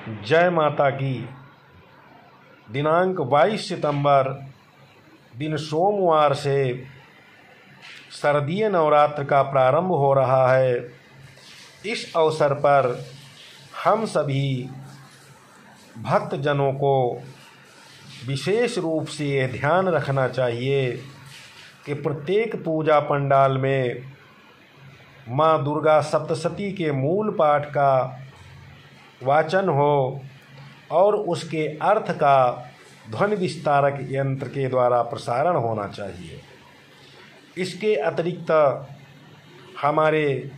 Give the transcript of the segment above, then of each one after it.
जय माता की। दिनांक 22 सितंबर दिन सोमवार से शारदीय नवरात्र का प्रारंभ हो रहा है। इस अवसर पर हम सभी भक्तजनों को विशेष रूप से यह ध्यान रखना चाहिए कि प्रत्येक पूजा पंडाल में माँ दुर्गा सप्तशती के मूल पाठ का वाचन हो और उसके अर्थ का ध्वनि विस्तारक यंत्र के द्वारा प्रसारण होना चाहिए। इसके अतिरिक्त हमारे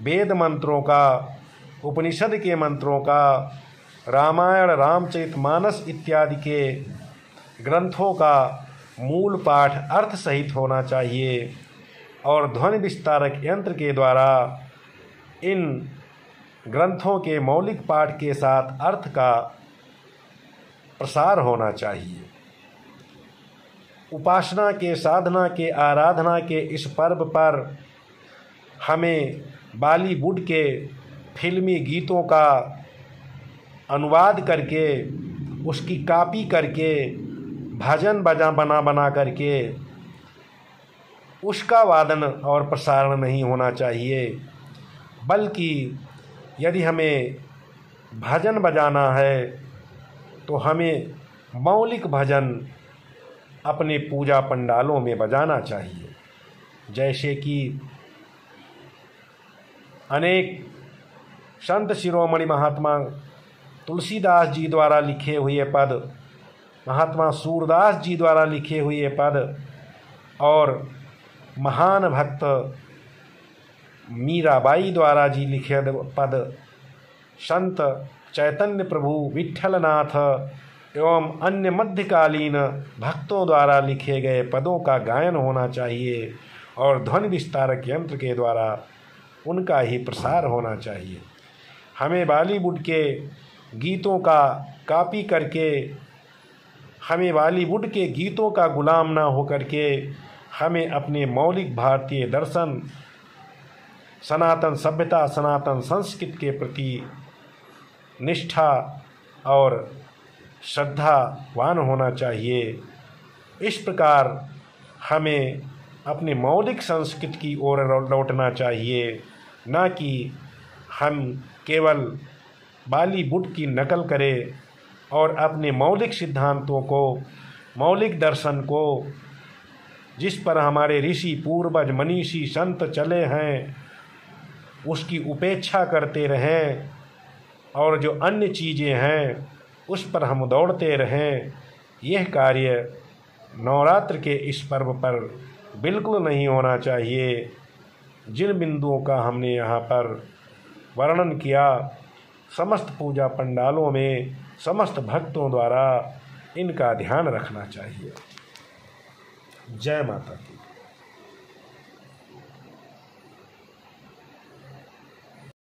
वेद मंत्रों का, उपनिषद के मंत्रों का, रामायण, रामचरितमानस इत्यादि के ग्रंथों का मूल पाठ अर्थ सहित होना चाहिए और ध्वनि विस्तारक यंत्र के द्वारा इन ग्रंथों के मौलिक पाठ के साथ अर्थ का प्रसार होना चाहिए। उपासना के, साधना के, आराधना के इस पर्व पर हमें बॉलीवुड के फिल्मी गीतों का अनुवाद करके, उसकी कॉपी करके, भजन बना करके उसका वादन और प्रसारण नहीं होना चाहिए, बल्कि यदि हमें भजन बजाना है तो हमें मौलिक भजन अपने पूजा पंडालों में बजाना चाहिए। जैसे कि अनेक संत शिरोमणि महात्मा तुलसीदास जी द्वारा लिखे हुए पद, महात्मा सूरदास जी द्वारा लिखे हुए पद और महान भक्त मीराबाई द्वारा जी लिखे पद, संत चैतन्य प्रभु, विट्ठलनाथ एवं अन्य मध्यकालीन भक्तों द्वारा लिखे गए पदों का गायन होना चाहिए और ध्वनि विस्तारक यंत्र के द्वारा उनका ही प्रसार होना चाहिए। हमें बॉलीवुड के गीतों का कॉपी करके, हमें बॉलीवुड के गीतों का गुलाम ना होकर के हमें अपने मौलिक भारतीय दर्शन, सनातन सभ्यता, सनातन संस्कृति के प्रति निष्ठा और श्रद्धावान होना चाहिए। इस प्रकार हमें अपनी मौलिक संस्कृति की ओर लौटना चाहिए, न कि हम केवल बॉलीवुड की नकल करें और अपने मौलिक सिद्धांतों को, मौलिक दर्शन को, जिस पर हमारे ऋषि पूर्वज मनीषी संत चले हैं, उसकी उपेक्षा करते रहें और जो अन्य चीज़ें हैं उस पर हम दौड़ते रहें। यह कार्य नवरात्र के इस पर्व पर बिल्कुल नहीं होना चाहिए। जिन बिंदुओं का हमने यहाँ पर वर्णन किया, समस्त पूजा पंडालों में समस्त भक्तों द्वारा इनका ध्यान रखना चाहिए। जय माता की।